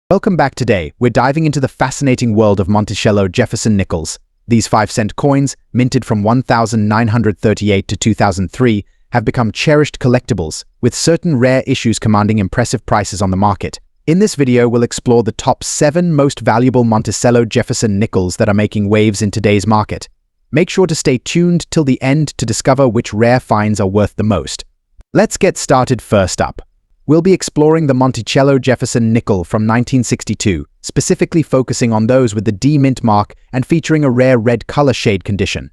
Welcome back. Today, we're diving into the fascinating world of Monticello Jefferson nickels. These 5-cent coins, minted from 1938 to 2003, have become cherished collectibles, with certain rare issues commanding impressive prices on the market. In this video, we'll explore the top 7 most valuable Monticello Jefferson nickels that are making waves in today's market. Make sure to stay tuned till the end to discover which rare finds are worth the most. Let's get started. First up, we'll be exploring the Monticello Jefferson nickel from 1962, specifically focusing on those with the D mint mark and featuring a rare red color shade condition.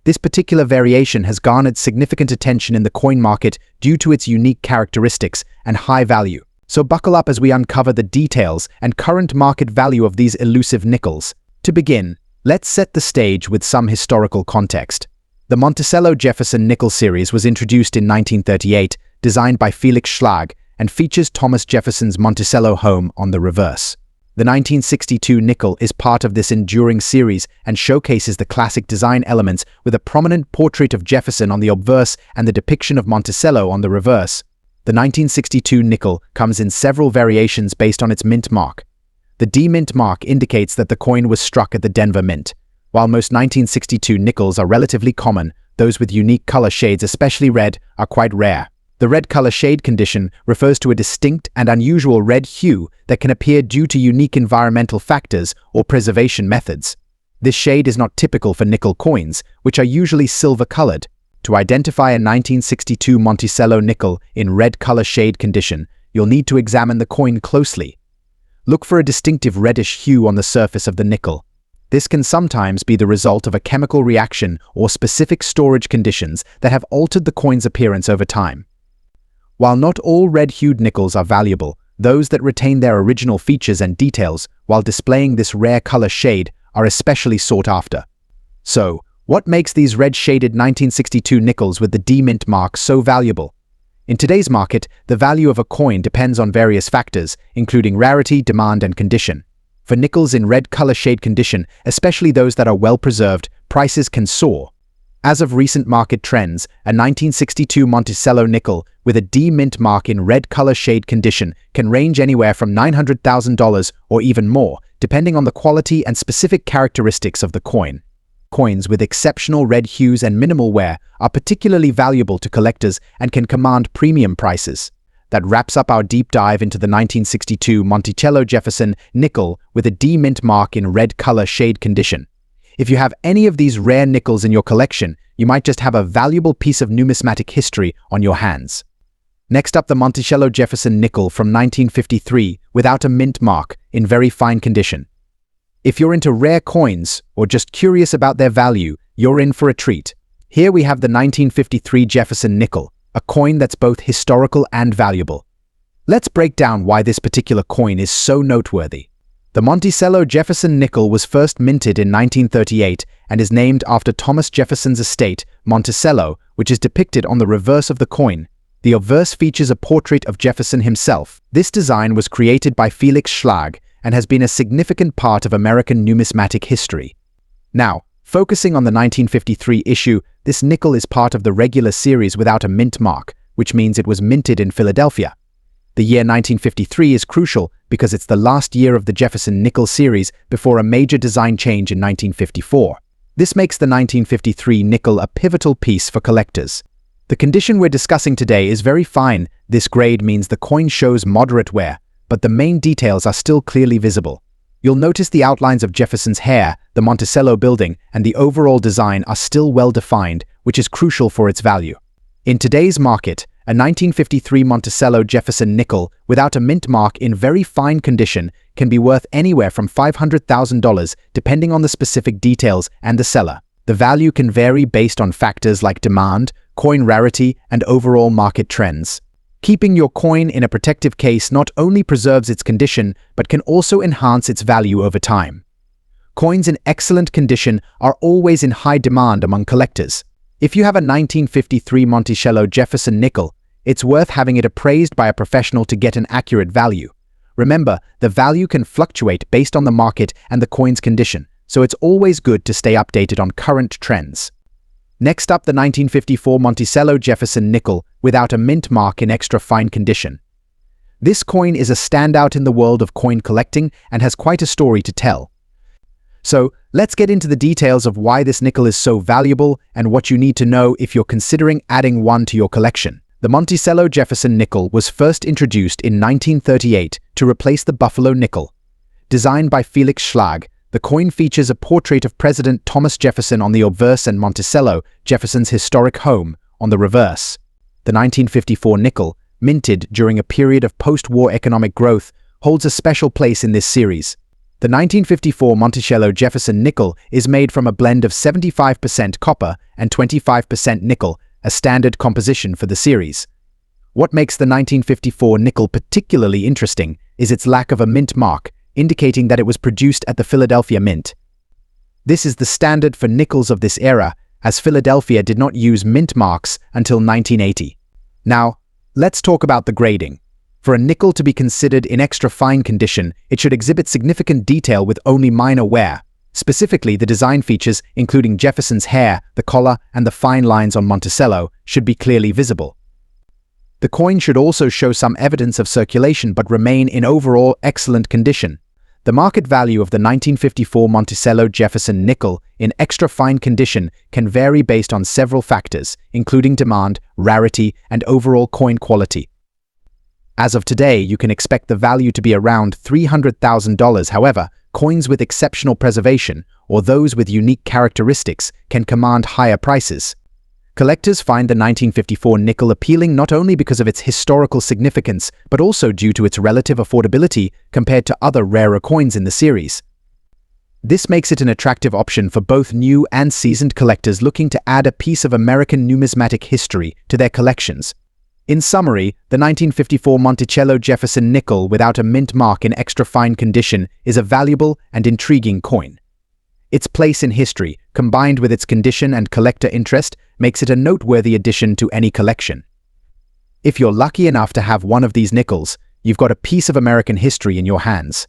This particular variation has garnered significant attention in the coin market due to its unique characteristics and high value. So buckle up as we uncover the details and current market value of these elusive nickels. To begin, let's set the stage with some historical context. The Monticello Jefferson nickel series was introduced in 1938, designed by Felix Schlag, and features Thomas Jefferson's Monticello home on the reverse. The 1962 nickel is part of this enduring series and showcases the classic design elements with a prominent portrait of Jefferson on the obverse and the depiction of Monticello on the reverse. The 1962 nickel comes in several variations based on its mint mark. The D mint mark indicates that the coin was struck at the Denver Mint. While most 1962 nickels are relatively common, those with unique color shades, especially red, are quite rare. The red color shade condition refers to a distinct and unusual red hue that can appear due to unique environmental factors or preservation methods. This shade is not typical for nickel coins, which are usually silver-colored. To identify a 1962 Monticello nickel in red color shade condition, you'll need to examine the coin closely. Look for a distinctive reddish hue on the surface of the nickel. This can sometimes be the result of a chemical reaction or specific storage conditions that have altered the coin's appearance over time. While not all red-hued nickels are valuable, those that retain their original features and details while displaying this rare color shade are especially sought after. So, what makes these red-shaded 1962 nickels with the D mint mark so valuable? In today's market, the value of a coin depends on various factors, including rarity, demand, and condition. For nickels in red color shade condition, especially those that are well-preserved, prices can soar. As of recent market trends, a 1962 Monticello nickel with a D mint mark in red color shade condition can range anywhere from $900,000 or even more, depending on the quality and specific characteristics of the coin. Coins with exceptional red hues and minimal wear are particularly valuable to collectors and can command premium prices. That wraps up our deep dive into the 1962 Monticello Jefferson nickel with a D mint mark in red color shade condition. If you have any of these rare nickels in your collection, you might just have a valuable piece of numismatic history on your hands. Next up, the Monticello Jefferson nickel from 1953 without a mint mark in very fine condition. If you're into rare coins or just curious about their value, you're in for a treat. Here we have the 1953 Jefferson nickel, a coin that's both historical and valuable. Let's break down why this particular coin is so noteworthy. The Monticello Jefferson nickel was first minted in 1938 and is named after Thomas Jefferson's estate, Monticello, which is depicted on the reverse of the coin. The obverse features a portrait of Jefferson himself. This design was created by Felix Schlag and has been a significant part of American numismatic history. Now, focusing on the 1953 issue, this nickel is part of the regular series without a mint mark, which means it was minted in Philadelphia. The year 1953 is crucial because it's the last year of the Jefferson nickel series before a major design change in 1954. This makes the 1953 nickel a pivotal piece for collectors. The condition we're discussing today is very fine. This grade means the coin shows moderate wear, but the main details are still clearly visible. You'll notice the outlines of Jefferson's hair, the Monticello building, and the overall design are still well defined, which is crucial for its value. In today's market, a 1953 Monticello Jefferson nickel without a mint mark in very fine condition can be worth anywhere from $500,000 depending on the specific details and the seller. The value can vary based on factors like demand, coin rarity, and overall market trends. Keeping your coin in a protective case not only preserves its condition but can also enhance its value over time. Coins in excellent condition are always in high demand among collectors. If you have a 1953 Monticello Jefferson nickel, it's worth having it appraised by a professional to get an accurate value. Remember, the value can fluctuate based on the market and the coin's condition, so it's always good to stay updated on current trends. Next up, the 1954 Monticello Jefferson nickel without a mint mark in extra fine condition. This coin is a standout in the world of coin collecting and has quite a story to tell. So, let's get into the details of why this nickel is so valuable and what you need to know if you're considering adding one to your collection. The Monticello Jefferson nickel was first introduced in 1938 to replace the Buffalo nickel. Designed by Felix Schlag, the coin features a portrait of President Thomas Jefferson on the obverse and Monticello, Jefferson's historic home, on the reverse. The 1954 nickel, minted during a period of post-war economic growth, holds a special place in this series. The 1954 Monticello Jefferson nickel is made from a blend of 75% copper and 25% nickel, a standard composition for the series. What makes the 1954 nickel particularly interesting is its lack of a mint mark, indicating that it was produced at the Philadelphia Mint. This is the standard for nickels of this era, as Philadelphia did not use mint marks until 1980. Now, let's talk about the grading. For a nickel to be considered in extra fine condition, it should exhibit significant detail with only minor wear. Specifically, the design features, including Jefferson's hair, the collar, and the fine lines on Monticello, should be clearly visible. The coin should also show some evidence of circulation but remain in overall excellent condition. The market value of the 1954 Monticello Jefferson nickel in extra fine condition can vary based on several factors, including demand, rarity, and overall coin quality. As of today, you can expect the value to be around $300,000. However, coins with exceptional preservation, or those with unique characteristics, can command higher prices. Collectors find the 1954 nickel appealing not only because of its historical significance, but also due to its relative affordability compared to other rarer coins in the series. This makes it an attractive option for both new and seasoned collectors looking to add a piece of American numismatic history to their collections. In summary, the 1954 Monticello Jefferson nickel without a mint mark in extra fine condition is a valuable and intriguing coin. Its place in history, combined with its condition and collector interest, makes it a noteworthy addition to any collection. If you're lucky enough to have one of these nickels, you've got a piece of American history in your hands.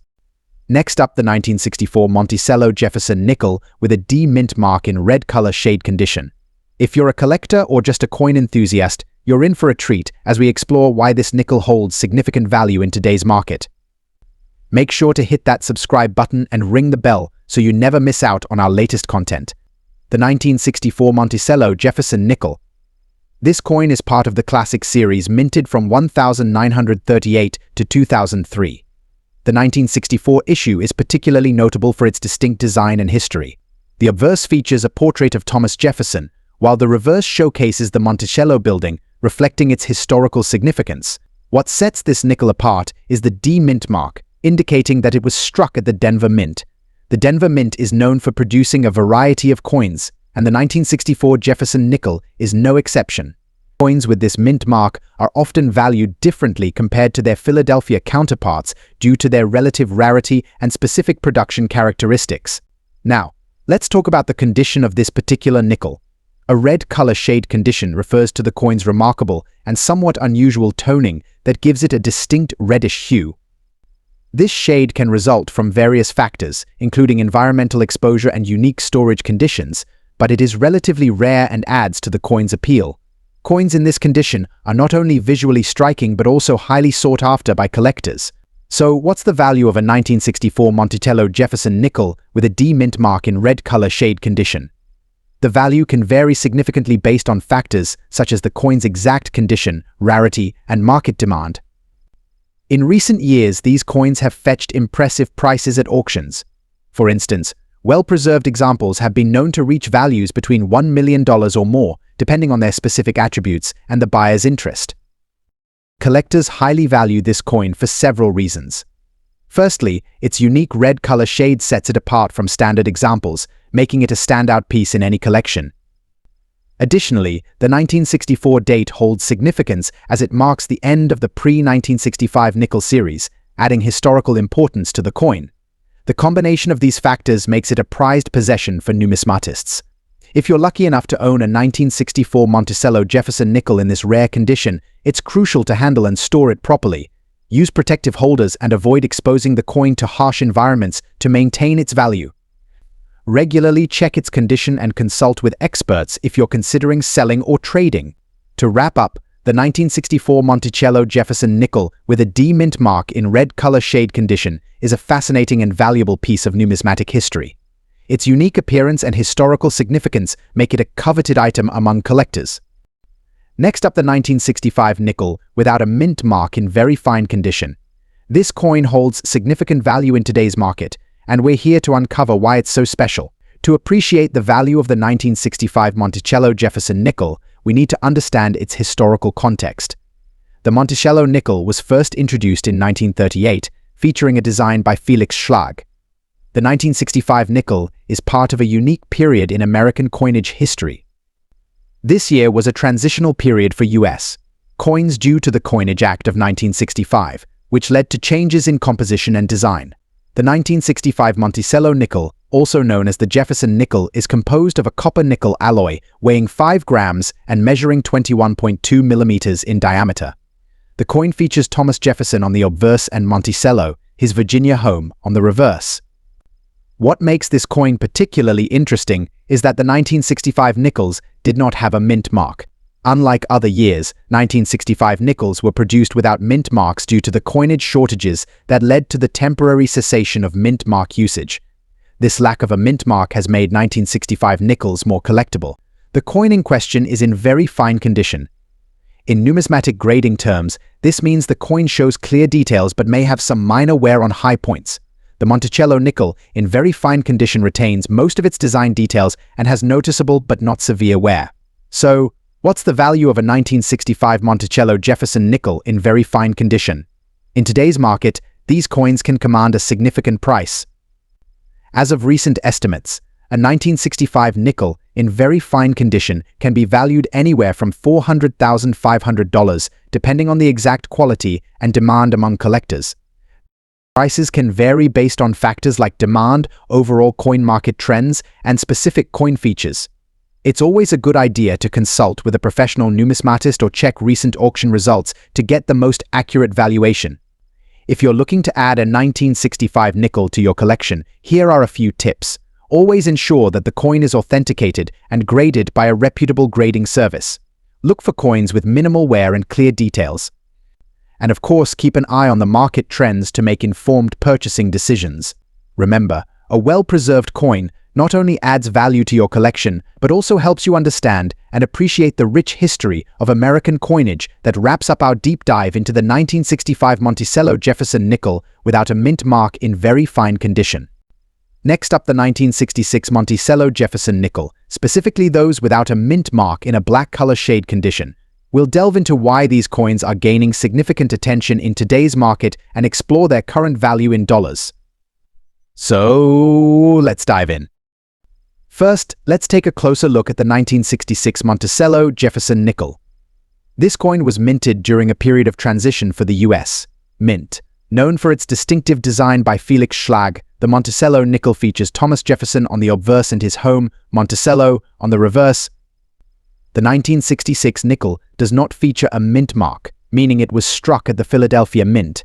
Next up, the 1964 Monticello Jefferson nickel with a D mint mark in red color shade condition. If you're a collector or just a coin enthusiast, you're in for a treat as we explore why this nickel holds significant value in today's market. Make sure to hit that subscribe button and ring the bell so you never miss out on our latest content. The 1964 Monticello Jefferson nickel. This coin is part of the classic series minted from 1938 to 2003. The 1964 issue is particularly notable for its distinct design and history. The obverse features a portrait of Thomas Jefferson, while the reverse showcases the Monticello building, reflecting its historical significance. What sets this nickel apart is the D mint mark, indicating that it was struck at the Denver Mint. The Denver Mint is known for producing a variety of coins, and the 1964 Jefferson nickel is no exception. Coins with this mint mark are often valued differently compared to their Philadelphia counterparts due to their relative rarity and specific production characteristics. Now, let's talk about the condition of this particular nickel. A red color shade condition refers to the coin's remarkable and somewhat unusual toning that gives it a distinct reddish hue. This shade can result from various factors, including environmental exposure and unique storage conditions, but it is relatively rare and adds to the coin's appeal. Coins in this condition are not only visually striking but also highly sought after by collectors. So, what's the value of a 1964 Monticello Jefferson nickel with a D mint mark in red color shade condition? The value can vary significantly based on factors such as the coin's exact condition, rarity, and market demand. In recent years, these coins have fetched impressive prices at auctions. For instance, well-preserved examples have been known to reach values between $1 million or more, depending on their specific attributes and the buyer's interest. Collectors highly value this coin for several reasons. Firstly, its unique red color shade sets it apart from standard examples, making it a standout piece in any collection. Additionally, the 1964 date holds significance as it marks the end of the pre-1965 nickel series, adding historical importance to the coin. The combination of these factors makes it a prized possession for numismatists. If you're lucky enough to own a 1964 Monticello Jefferson nickel in this rare condition, it's crucial to handle and store it properly. Use protective holders and avoid exposing the coin to harsh environments to maintain its value. Regularly check its condition and consult with experts if you're considering selling or trading. To wrap up, The 1964 Monticello Jefferson nickel with a D mint mark in red color shade condition is a fascinating and valuable piece of numismatic history. Its unique appearance and historical significance make it a coveted item among collectors. Next up, the 1965 nickel without a mint mark in very fine condition. This coin holds significant value in today's market, and we're here to uncover why it's so special. To appreciate the value of the 1965 Monticello Jefferson nickel, we need to understand its historical context. The Monticello nickel was first introduced in 1938, featuring a design by Felix Schlag. The 1965 nickel is part of a unique period in American coinage history. This year was a transitional period for U.S. coins due to the Coinage Act of 1965, which led to changes in composition and design. The 1965 Monticello nickel, also known as the Jefferson nickel, is composed of a copper-nickel alloy weighing 5 grams and measuring 21.2 millimeters in diameter. The coin features Thomas Jefferson on the obverse and Monticello, his Virginia home, on the reverse. What makes this coin particularly interesting is that the 1965 nickels did not have a mint mark. Unlike other years, 1965 nickels were produced without mint marks due to the coinage shortages that led to the temporary cessation of mint mark usage. This lack of a mint mark has made 1965 nickels more collectible. The coin in question is in very fine condition. In numismatic grading terms, this means the coin shows clear details but may have some minor wear on high points. The Monticello nickel, in very fine condition, retains most of its design details and has noticeable but not severe wear. So, what's the value of a 1965 Monticello Jefferson nickel in very fine condition? In today's market, these coins can command a significant price. As of recent estimates, a 1965 nickel in very fine condition can be valued anywhere from $400,500, depending on the exact quality and demand among collectors. Prices can vary based on factors like demand, overall coin market trends, and specific coin features. It's always a good idea to consult with a professional numismatist or check recent auction results to get the most accurate valuation. If you're looking to add a 1965 nickel to your collection, here are a few tips. Always ensure that the coin is authenticated and graded by a reputable grading service. Look for coins with minimal wear and clear details. And of course, keep an eye on the market trends to make informed purchasing decisions. Remember, a well-preserved coin not only adds value to your collection, but also helps you understand and appreciate the rich history of American coinage that wraps up our deep dive into the 1965 Monticello Jefferson nickel without a mint mark in very fine condition. Next up, the 1966 Monticello Jefferson nickel, specifically those without a mint mark in a black color shade condition. We'll delve into why these coins are gaining significant attention in today's market and explore their current value in dollars. So, let's dive in. First, let's take a closer look at the 1966 Monticello Jefferson nickel. This coin was minted during a period of transition for the U.S. Mint. Known for its distinctive design by Felix Schlag, the Monticello nickel features Thomas Jefferson on the obverse and his home, Monticello, on the reverse. The 1966 nickel does not feature a mint mark, meaning it was struck at the Philadelphia Mint.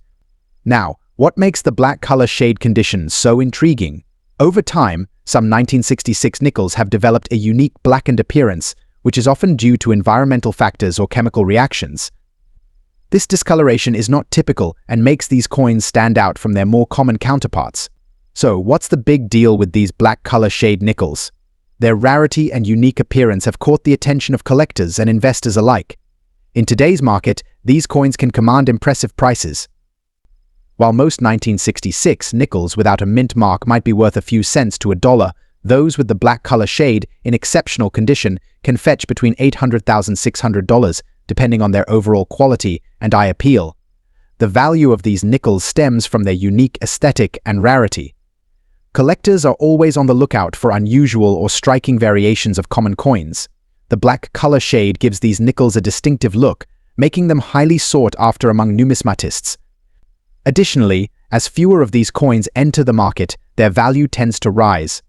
Now, what makes the black color shade condition so intriguing? Over time, some 1966 nickels have developed a unique blackened appearance, which is often due to environmental factors or chemical reactions. This discoloration is not typical and makes these coins stand out from their more common counterparts. So, what's the big deal with these black color shade nickels? Their rarity and unique appearance have caught the attention of collectors and investors alike. In today's market, these coins can command impressive prices. While most 1966 nickels without a mint mark might be worth a few cents to $1, those with the black color shade in exceptional condition can fetch between $800,000 and $600, depending on their overall quality and eye appeal. The value of these nickels stems from their unique aesthetic and rarity. Collectors are always on the lookout for unusual or striking variations of common coins. The black color shade gives these nickels a distinctive look, making them highly sought after among numismatists. Additionally, as fewer of these coins enter the market, their value tends to rise.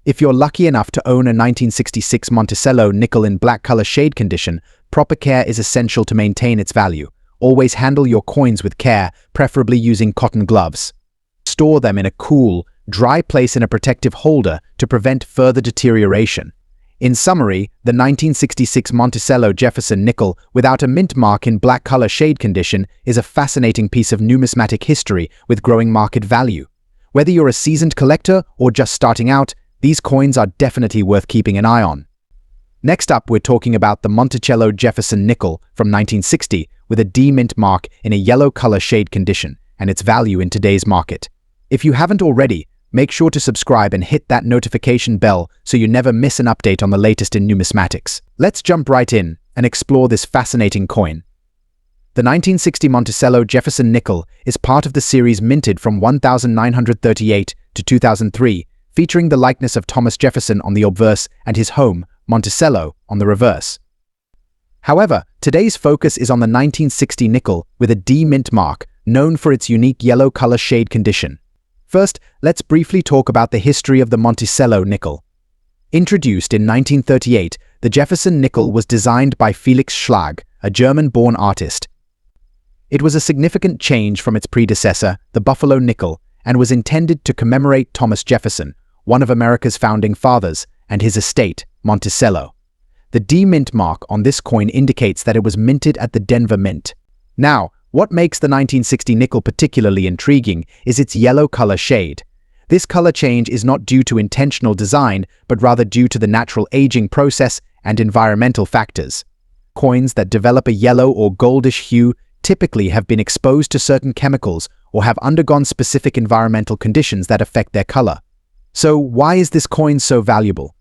If you're lucky enough to own a 1966 Monticello nickel in black color shade condition, proper care is essential to maintain its value. Always handle your coins with care, preferably using cotton gloves. Store them in a cool, dry place in a protective holder to prevent further deterioration. In summary, the 1966 Monticello Jefferson nickel without a mint mark in black color shade condition is a fascinating piece of numismatic history with growing market value. Whether you're a seasoned collector or just starting out, these coins are definitely worth keeping an eye on. Next up, we're talking about the Monticello Jefferson nickel from 1960 with a D mint mark in a yellow color shade condition and its value in today's market. If you haven't already, make sure to subscribe and hit that notification bell so you never miss an update on the latest in numismatics. Let's jump right in and explore this fascinating coin. The 1960 Monticello Jefferson nickel is part of the series minted from 1938 to 2003, featuring the likeness of Thomas Jefferson on the obverse and his home, Monticello, on the reverse. However, today's focus is on the 1960 nickel with a D mint mark, known for its unique yellow color shade condition. First, let's briefly talk about the history of the Monticello nickel. Introduced in 1938, the Jefferson nickel was designed by Felix Schlag, a German-born artist. It was a significant change from its predecessor, the Buffalo nickel, and was intended to commemorate Thomas Jefferson, one of America's founding fathers, and his estate, Monticello. The D mint mark on this coin indicates that it was minted at the Denver Mint. Now, what makes the 1960 nickel particularly intriguing is its yellow color shade. This color change is not due to intentional design, but rather due to the natural aging process and environmental factors. Coins that develop a yellow or goldish hue typically have been exposed to certain chemicals or have undergone specific environmental conditions that affect their color. So, why is this coin so valuable?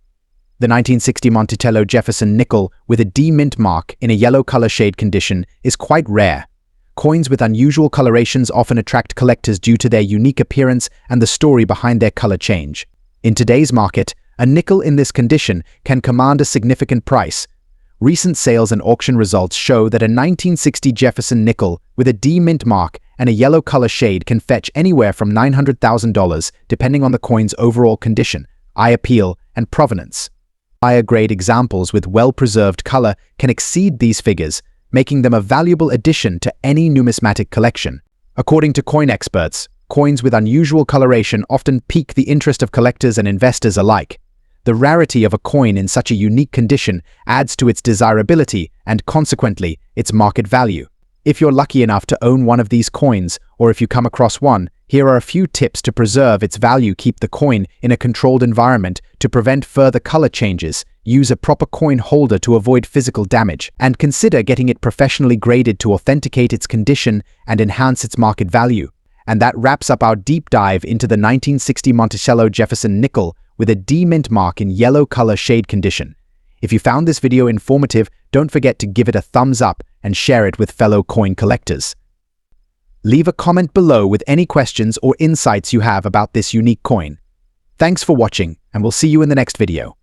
The 1960 Monticello Jefferson nickel with a D mint mark in a yellow color shade condition is quite rare. Coins with unusual colorations often attract collectors due to their unique appearance and the story behind their color change. In today's market, a nickel in this condition can command a significant price. Recent sales and auction results show that a 1960 Jefferson nickel with a D mint mark and a yellow color shade can fetch anywhere from $900,000 depending on the coin's overall condition, eye appeal, and provenance. Higher-grade examples with well-preserved color can exceed these figures, making them a valuable addition to any numismatic collection. According to coin experts, coins with unusual coloration often pique the interest of collectors and investors alike. The rarity of a coin in such a unique condition adds to its desirability and, consequently, its market value. If you're lucky enough to own one of these coins, or if you come across one, here are a few tips to preserve its value. Keep the coin in a controlled environment to prevent further color changes. Use a proper coin holder to avoid physical damage, and consider getting it professionally graded to authenticate its condition and enhance its market value. And that wraps up our deep dive into the 1960 Monticello Jefferson nickel with a D mint mark in yellow color shade condition. If you found this video informative, don't forget to give it a thumbs up and share it with fellow coin collectors. Leave a comment below with any questions or insights you have about this unique coin. Thanks for watching, and we'll see you in the next video.